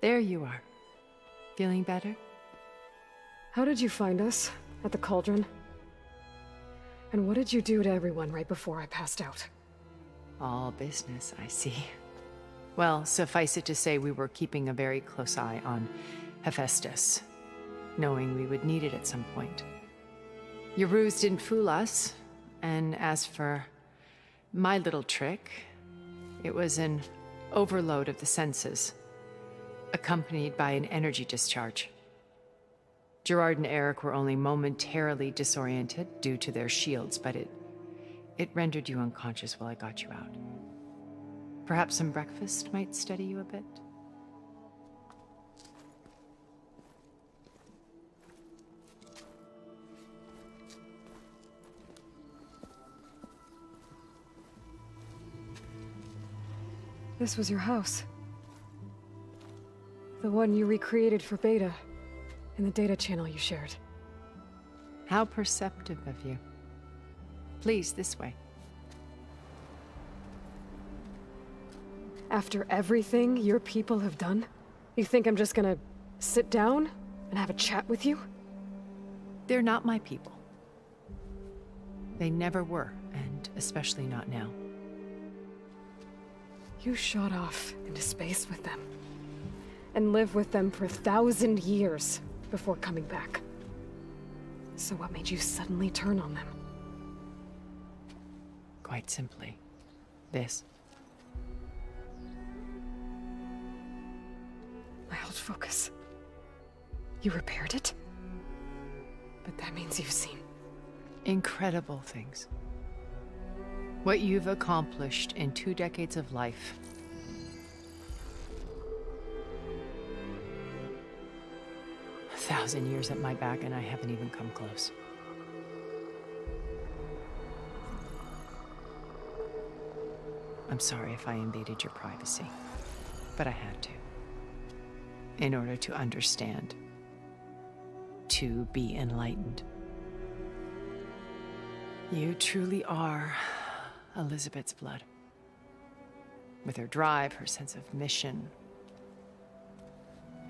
There you are. Feeling better? How did you find us? At the Cauldron? And what did you do to everyone right before I passed out? All business, I see. Well, suffice it to say we were keeping a very close eye on Hephaestus, knowing we would need it at some point. Your ruse didn't fool us, and as for my little trick, it was an overload of the senses, accompanied by an energy discharge. Gerard and Eric were only momentarily disoriented due to their shields, but it rendered you unconscious while I got you out. Perhaps some breakfast might steady you a bit? This was your house. The one you recreated for Beta, in the data channel you shared. How perceptive of you. Please, this way. After everything your people have done, you think I'm just gonna sit down and have a chat with you? They're not my people. They never were, and especially not now. You shot off into space with them, and lived with them for 1,000 years before coming back. So what made you suddenly turn on them? Quite simply, this. My old focus. You repaired it? But that means you've seen Incredible things. What you've accomplished in 2 decades of life. A 1,000 years at my back and I haven't even come close. I'm sorry if I invaded your privacy, but I had to. In order to understand. To be enlightened. You truly are Elizabeth's blood. With her drive, her sense of mission,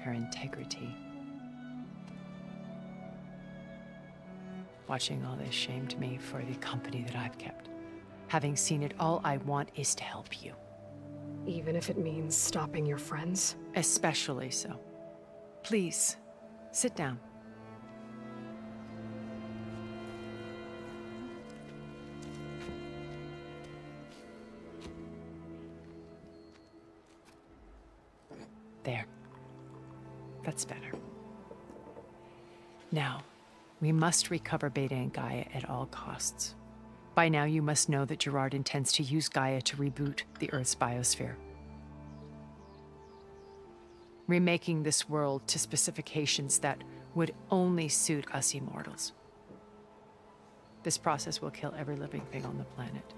her integrity. Watching all this shamed me for the company that I've kept. Having seen it, all I want is to help you. even if it means stopping your friends? Especially so. Please, sit down. There. That's better. Now, we must recover Beta and Gaia at all costs. By now, you must know that Gerard intends to use Gaia to reboot the Earth's biosphere. Remaking this world to specifications that would only suit us immortals. This process will kill every living thing on the planet.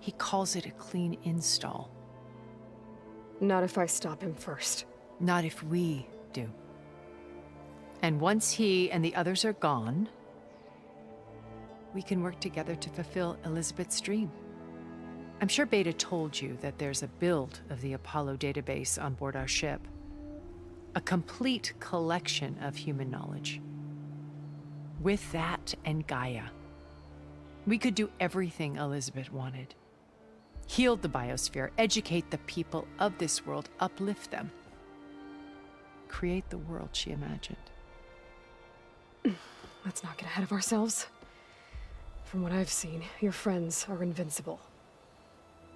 He calls it a clean install. Not if I stop him first. Not if we do. And once he and the others are gone, we can work together to fulfill Elizabeth's dream. I'm sure Beta told you that there's a build of the Apollo database on board our ship. A complete collection of human knowledge. With that and Gaia, we could do everything Elizabeth wanted. Heal the biosphere, educate the people of this world, uplift them. Create the world she imagined. Let's not get ahead of ourselves. From what I've seen, your friends are invincible.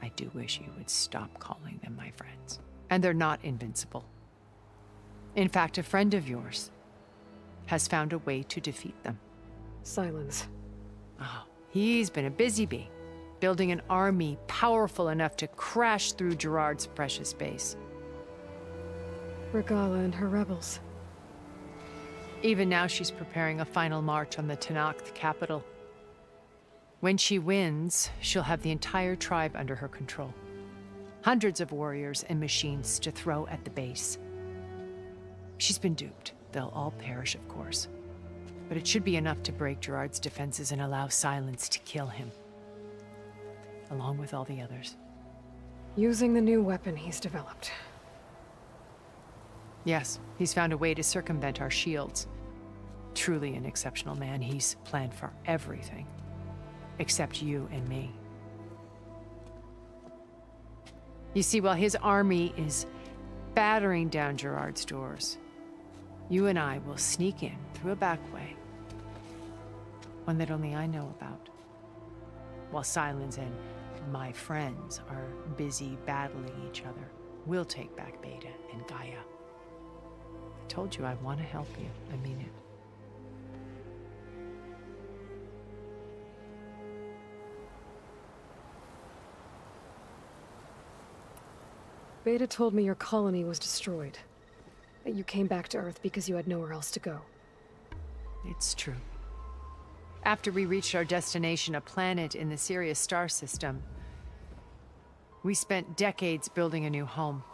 I do wish you would stop calling them my friends. And they're not invincible. In fact, a friend of yours has found a way to defeat them. Silence. Oh, he's been a busy bee, building an army powerful enough to crash through Gerard's precious base. Regala and her rebels. Even now, she's preparing a final march on the Tenakth capital. When she wins, she'll have the entire tribe under her control. Hundreds of warriors and machines to throw at the base. She's been duped. They'll all perish, of course. But it should be enough to break Gerard's defenses and allow Silence to kill him. Along with all the others. Using the new weapon he's developed. Yes, he's found a way to circumvent our shields. Truly an exceptional man. He's planned for everything. Except you and me. You see, while his army is battering down Gerard's doors, you and I will sneak in through a back way. One that only I know about. While Sylens and my friends are busy battling each other, we'll take back Beta and Gaia. I told you I want to help you. I mean it. Beta told me your colony was destroyed. That you came back to Earth because you had nowhere else to go. It's true. After we reached our destination, a planet in the Sirius star system, we spent decades building a new home.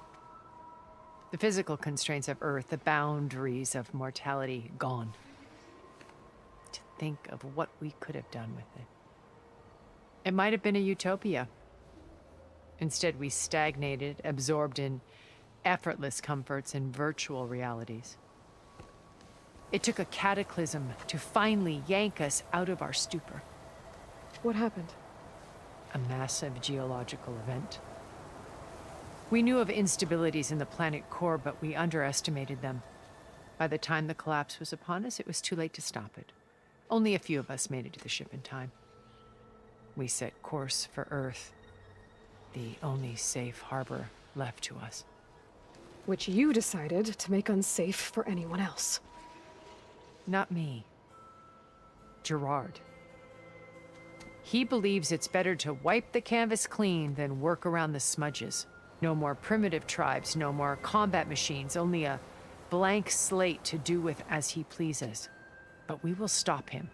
The physical constraints of Earth, the boundaries of mortality, gone. To think of what we could have done with it. It might have been a utopia. Instead, we stagnated, absorbed in effortless comforts and virtual realities. It took a cataclysm to finally yank us out of our stupor. What happened? A massive geological event. We knew of instabilities in the planet core, but we underestimated them. By the time the collapse was upon us, it was too late to stop it. Only a few of us made it to the ship in time. We set course for Earth, the only safe harbor left to us. Which you decided to make unsafe for anyone else. Not me. Gerard. He believes it's better to wipe the canvas clean than work around the smudges. No more primitive tribes, no more combat machines, only a blank slate to do with as he pleases. But we will stop him.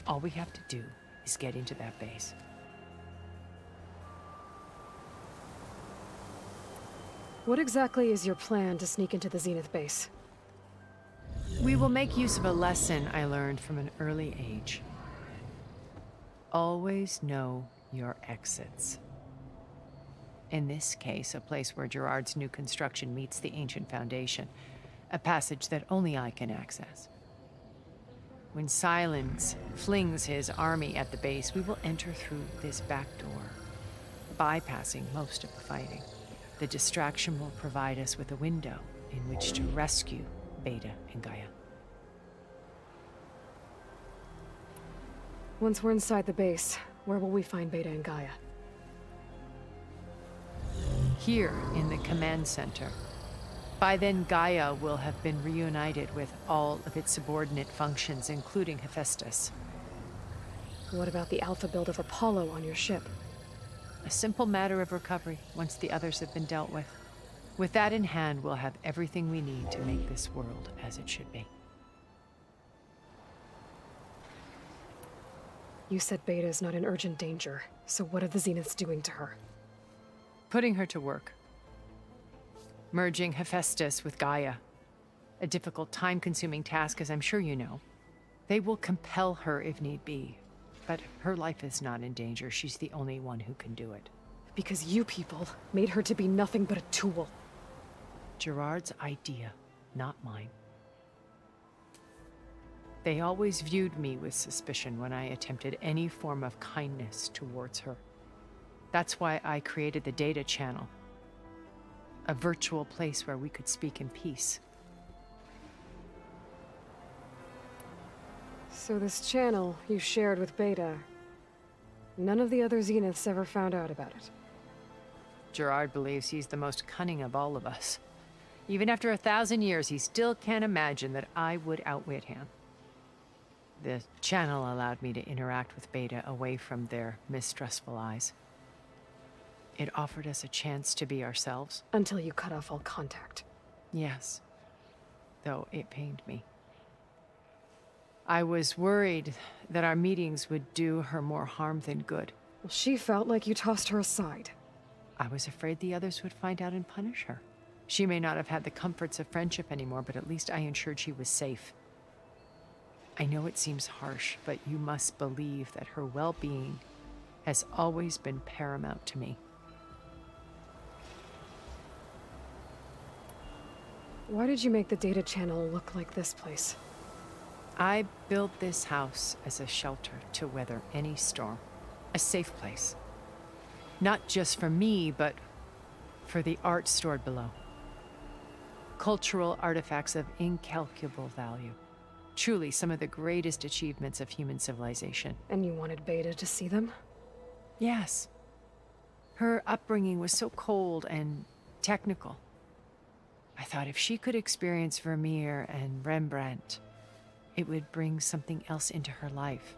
All we have to do is get into that base. What exactly is your plan to sneak into the Zenith base? We will make use of a lesson I learned from an early age. Always know your exits. In this case, a place where Gerard's new construction meets the ancient foundation, a passage that only I can access. When Sylens flings his army at the base, we will enter through this back door, bypassing most of the fighting. The distraction will provide us with a window in which to rescue Beta and Gaia. Once we're inside the base, where will we find Beta and Gaia? Here in the command center. By then, Gaia will have been reunited with all of its subordinate functions, including Hephaestus. What about the alpha build of Apollo on your ship? A simple matter of recovery once the others have been dealt with. With that in hand, we'll have everything we need to make this world as it should be. You said Beta is not in urgent danger, so what are the Zeniths doing to her? Putting her to work. Merging Hephaestus with Gaia. A difficult, time-consuming task, as I'm sure you know. They will compel her if need be. But her life is not in danger. She's the only one who can do it. Because you people made her to be nothing but a tool. Gerard's idea, not mine. They always viewed me with suspicion when I attempted any form of kindness towards her. That's why I created the data channel. A virtual place where we could speak in peace. So this channel you shared with Beta, none of the other Zeniths ever found out about it? Gerard believes he's the most cunning of all of us. Even after 1,000 years, he still can't imagine that I would outwit him. The channel allowed me to interact with Beta away from their mistrustful eyes. It offered us a chance to be ourselves. Until you cut off all contact. Yes, though it pained me. I was worried that our meetings would do her more harm than good. Well, she felt like you tossed her aside. I was afraid the others would find out and punish her. She may not have had the comforts of friendship anymore, but at least I ensured she was safe. I know it seems harsh, but you must believe that her well-being has always been paramount to me. Why did you make the data channel look like this place? I built this house as a shelter to weather any storm. A safe place. Not just for me, but for the art stored below. Cultural artifacts of incalculable value. Truly some of the greatest achievements of human civilization. And you wanted Beta to see them? Yes. Her upbringing was so cold and technical. I thought if she could experience Vermeer and Rembrandt, it would bring something else into her life.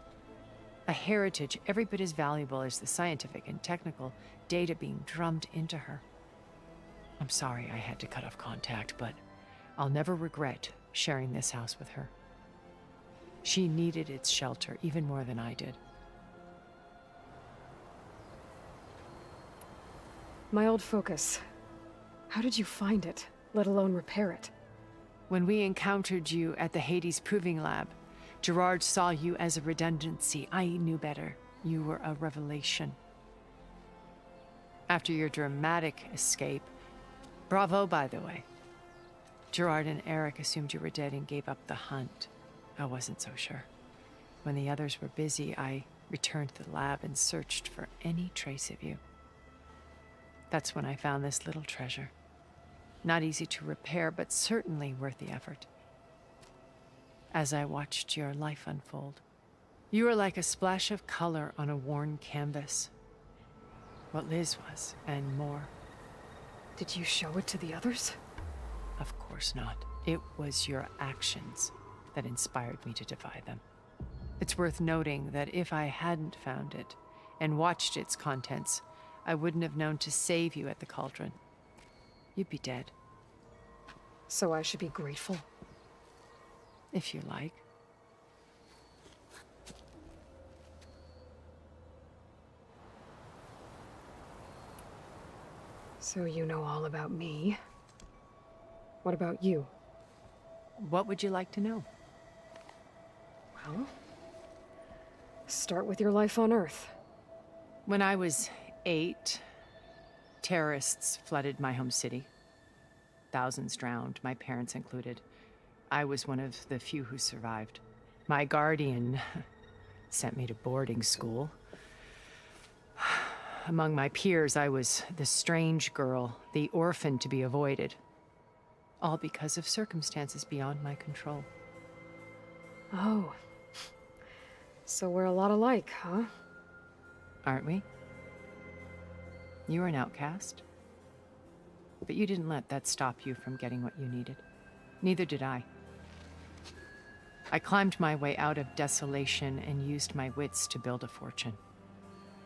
A heritage every bit as valuable as the scientific and technical data being drummed into her. I'm sorry I had to cut off contact, but I'll never regret sharing this house with her. She needed its shelter even more than I did. My old focus. How did you find it, let alone repair it? When we encountered you at the Hades Proving Lab, Gerard saw you as a redundancy. I knew better. You were a revelation. After your dramatic escape, bravo, by the way. Gerard and Eric assumed you were dead and gave up the hunt. I wasn't so sure. When the others were busy, I returned to the lab and searched for any trace of you. That's when I found this little treasure. Not easy to repair, but certainly worth the effort. As I watched your life unfold, you were like a splash of color on a worn canvas. What Liz was, and more. Did you show it to the others? Of course not. It was your actions that inspired me to defy them. It's worth noting that if I hadn't found it and watched its contents, I wouldn't have known to save you at the cauldron. You'd be dead. So I should be grateful? If you like. So you know all about me. What about you? What would you like to know? Well, start with your life on Earth. When I was 8, terrorists flooded my home city. Thousands drowned, my parents included. I was one of the few who survived. My guardian sent me to boarding school. Among my peers, I was the strange girl, the orphan to be avoided. All because of circumstances beyond my control. Oh. So we're a lot alike, huh? Aren't we? You were an outcast. But you didn't let that stop you from getting what you needed. Neither did I. I climbed my way out of desolation and used my wits to build a fortune.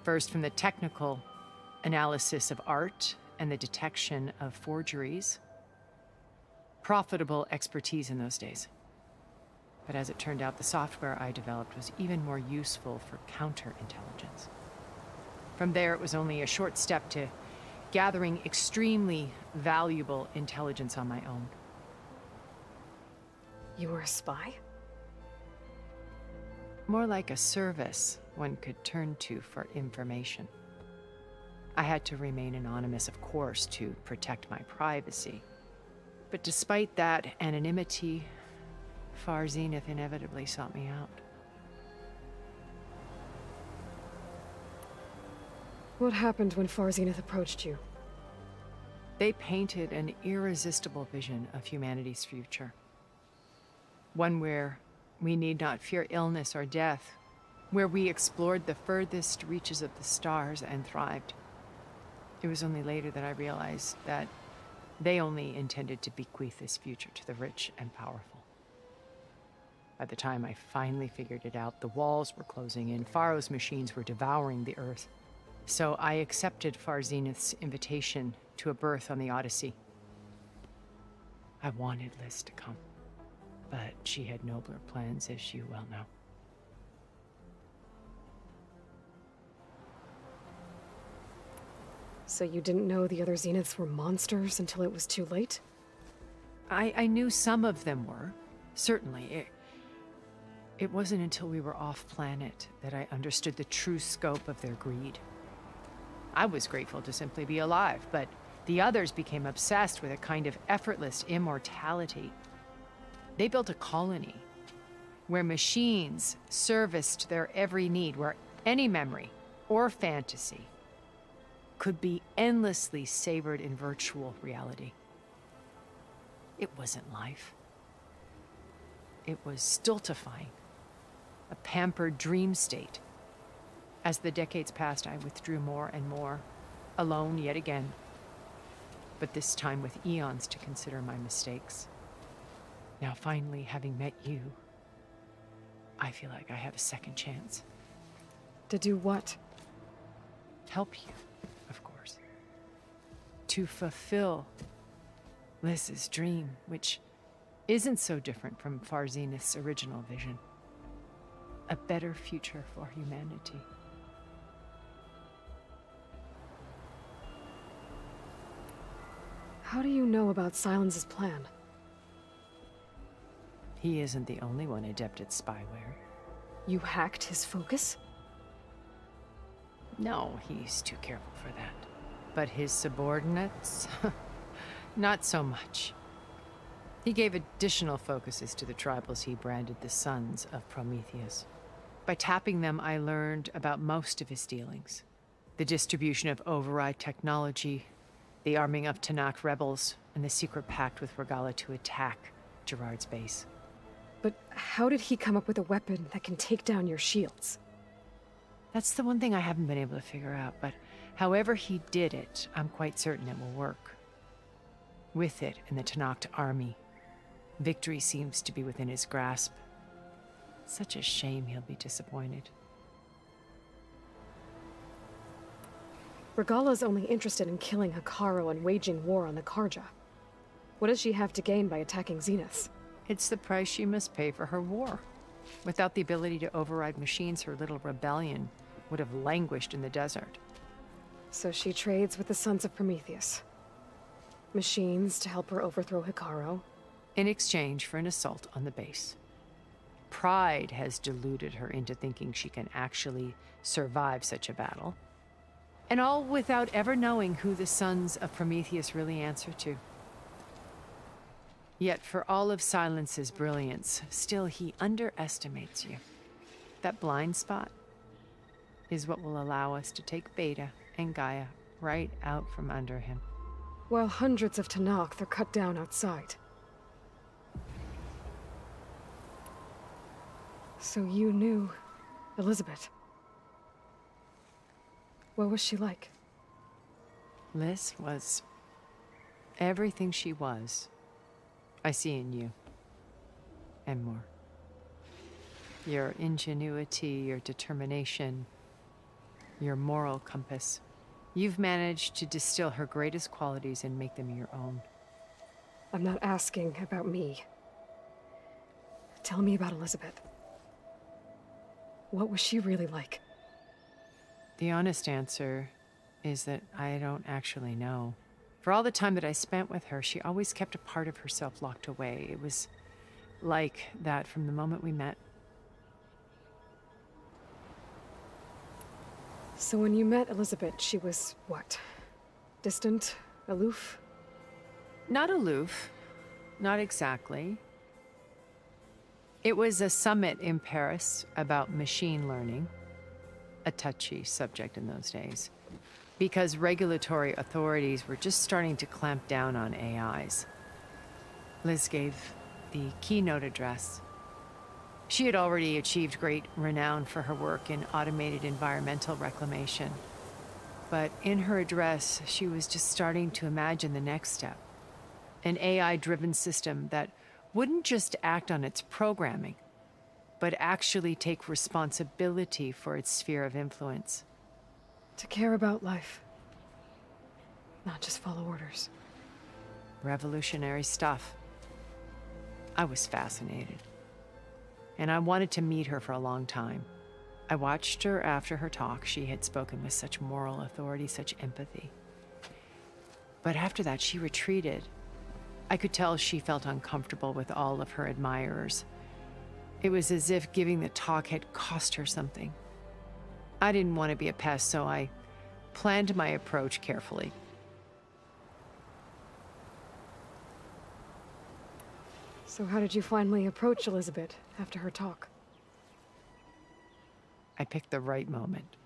First, from the technical analysis of art and the detection of forgeries. Profitable expertise in those days. But as it turned out, the software I developed was even more useful for counterintelligence. From there, it was only a short step to gathering extremely valuable intelligence on my own. You were a spy? More like a service one could turn to for information. I had to remain anonymous, of course, to protect my privacy. But despite that anonymity, Far Zenith inevitably sought me out. What happened when Far Zenith approached you? They painted an irresistible vision of humanity's future. One where we need not fear illness or death, where we explored the furthest reaches of the stars and thrived. It was only later that I realized that they only intended to bequeath this future to the rich and powerful. By the time I finally figured it out, the walls were closing in, Pharaoh's machines were devouring the Earth. So I accepted Far Zenith's invitation to a berth on the Odyssey. I wanted Liz to come, but she had nobler plans, as you well know. So you didn't know the other Zeniths were monsters until it was too late? I knew some of them were, certainly. It wasn't until we were off-planet that I understood the true scope of their greed. I was grateful to simply be alive, but The others became obsessed with a kind of effortless immortality. They built a colony where machines serviced their every need, where any memory or fantasy could be endlessly savored in virtual reality. It wasn't life. It was stultifying, a pampered dream state. As the decades passed, I withdrew more and more, alone yet again, but this time with eons to consider my mistakes. Now finally, having met you, I feel like I have a second chance. To do what? Help you, of course. To fulfill Liz's dream, which isn't so different from Farzenith's original vision. A better future for humanity. How do you know about Silence's plan? He isn't the only one adept at spyware. You hacked his focus? No, he's too careful for that. But his subordinates? Not so much. He gave additional focuses to the tribals he branded the Sons of Prometheus. By tapping them, I learned about most of his dealings. The distribution of override technology, the arming of Tanakh rebels, and the secret pact with Regalla to attack Gerard's base. But how did he come up with a weapon that can take down your shields? That's the one thing I haven't been able to figure out, but however he did it, I'm quite certain it will work. With it and the Tanakh army, victory seems to be within his grasp. Such a shame he'll be disappointed. Regalla's only interested in killing Hekarro and waging war on the Karja. What does she have to gain by attacking Zenith? It's the price she must pay for her war. Without the ability to override machines, her little rebellion would have languished in the desert. So she trades with the Sons of Prometheus. Machines to help her overthrow Hekarro. In exchange for an assault on the base. Pride has deluded her into thinking she can actually survive such a battle. And all without ever knowing who the Sons of Prometheus really answer to. Yet for all of Silence's brilliance, still he underestimates you. That blind spot is what will allow us to take Beta and Gaia right out from under him. While hundreds of Tanakh are cut down outside. So you knew Elizabeth. What was she like? Liz was everything she was. I see in you. And more. Your ingenuity, your determination, your moral compass. You've managed to distill her greatest qualities and make them your own. I'm not asking about me. Tell me about Elizabeth. What was she really like? The honest answer is that I don't actually know. For all the time that I spent with her, she always kept a part of herself locked away. It was like that from the moment we met. So when you met Elizabeth, she was what? Distant? Aloof? Not aloof. Not exactly. It was a summit in Paris about machine learning. A touchy subject in those days. Because regulatory authorities were just starting to clamp down on AIs. Liz gave the keynote address. She had already achieved great renown for her work in automated environmental reclamation. But in her address, she was just starting to imagine the next step. An AI-driven system that wouldn't just act on its programming, but actually take responsibility for its sphere of influence. To care about life. Not just follow orders. Revolutionary stuff. I was fascinated. And I wanted to meet her for a long time. I watched her after her talk. She had spoken with such moral authority, such empathy. But after that, she retreated. I could tell she felt uncomfortable with all of her admirers. It was as if giving the talk had cost her something. I didn't want to be a pest, so I planned my approach carefully. So how did you finally approach Elizabeth after her talk? I picked the right moment.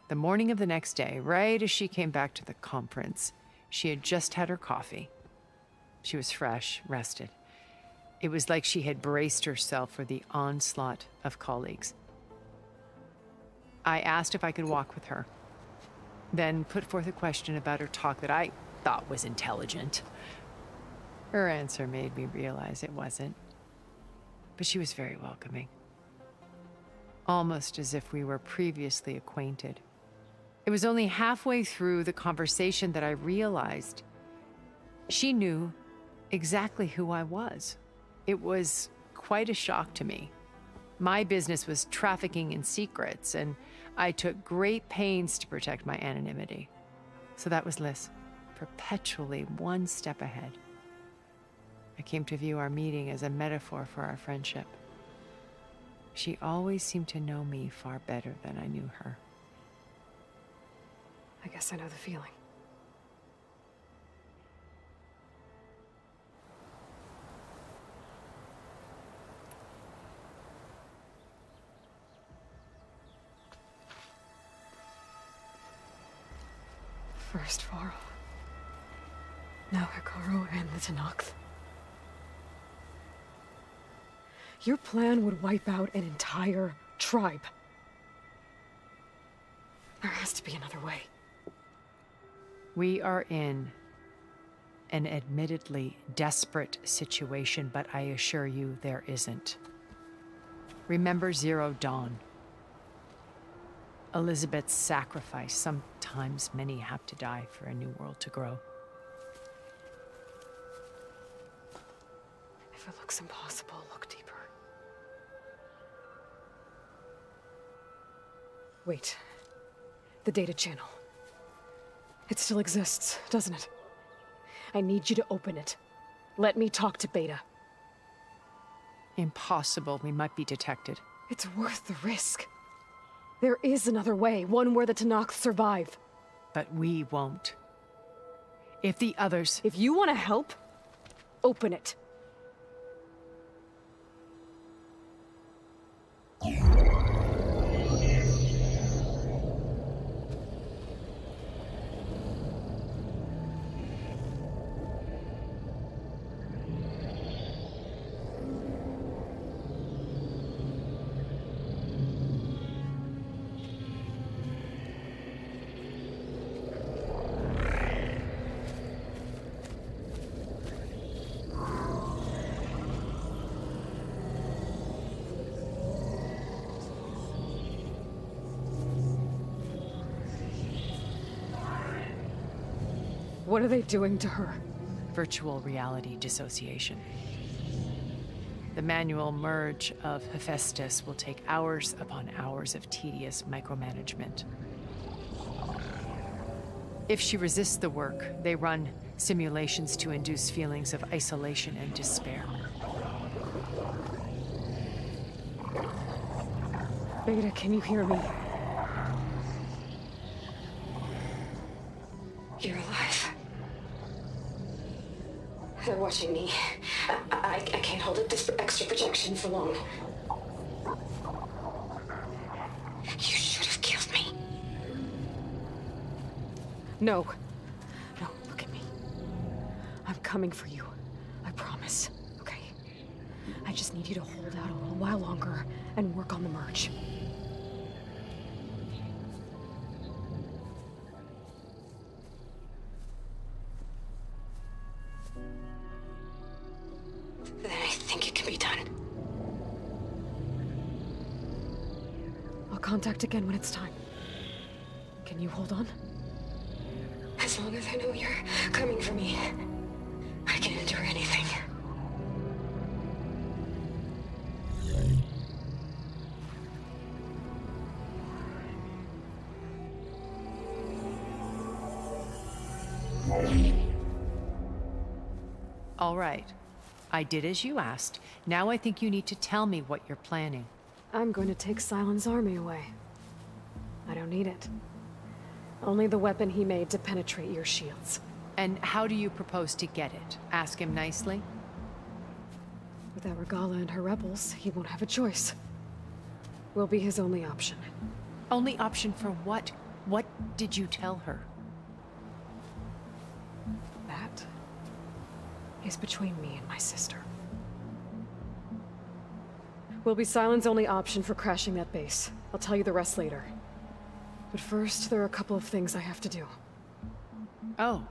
The morning of the next day, right as she came back to the conference, she had just had her coffee. She was fresh, rested. It was like she had braced herself for the onslaught of colleagues. I asked if I could walk with her, then put forth a question about her talk that I thought was intelligent. Her answer made me realize it wasn't, but she was very welcoming. Almost as if we were previously acquainted. It was only halfway through the conversation that I realized she knew exactly who I was. It was quite a shock to me. My business was trafficking in secrets, and I took great pains to protect my anonymity. So that was Liz, perpetually one step ahead. I came to view our meeting as a metaphor for our friendship. She always seemed to know me far better than I knew her. I guess I know the feeling. First Varl. Now Hekarro and the Tenakth. Your plan would wipe out an entire tribe. There has to be another way. We are in an admittedly desperate situation, but I assure you there isn't. Remember Zero Dawn. Elizabeth's sacrifice. Sometimes many have to die for a new world to grow. If it looks impossible, look deeper. Wait. The data channel. It still exists, doesn't it? I need you to open it. Let me talk to Beta. Impossible. We might be detected. It's worth the risk. There is another way, one where the Tenakth survive. But we won't. If the others... If you want to help, open it. What are they doing to her? Virtual reality dissociation. The manual merge of Hephaestus will take hours upon hours of tedious micromanagement. If she resists the work, they run simulations to induce feelings of isolation and despair. Beta, can you hear me? You're alive. They're watching me. I can't hold up this extra protection for long. You should have killed me. No. No, look at me. I'm coming for you. I promise. Okay? I just need you to hold out a little while longer and work on the merge. Then I think it can be done. I'll contact again when it's time. Can you hold on? As long as I know you're coming for me, I can endure anything. All right. I did as you asked. Now I think you need to tell me what you're planning. I'm going to take Sylens' army away. I don't need it. Only the weapon he made to penetrate your shields. And how do you propose to get it? Ask him nicely? Without Regala and her rebels, he won't have a choice. We'll be his only option. Only option for what? What did you tell her? That is between me and my sister. Will be Sylens' only option for crashing that base. I'll tell you the rest later. But first, there are a couple of things I have to do. Oh.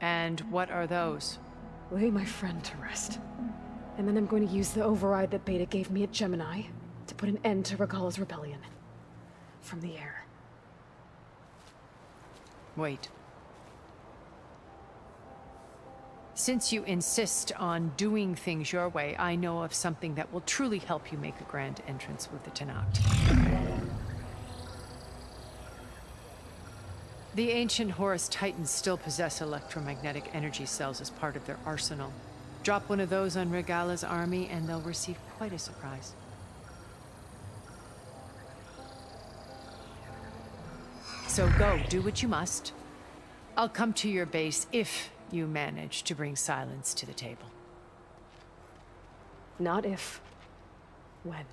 And what are those? Lay my friend to rest. And then I'm going to use the override that Beta gave me at Gemini to put an end to Regala's rebellion. From the air. Wait. Since you insist on doing things your way, I know of something that will truly help you make a grand entrance with the Tenakth. The ancient Horus Titans still possess electromagnetic energy cells as part of their arsenal. Drop one of those on Regala's army and they'll receive quite a surprise. So go, do what you must. I'll come to your base if you manage to bring Sylens to the table. Not if. When.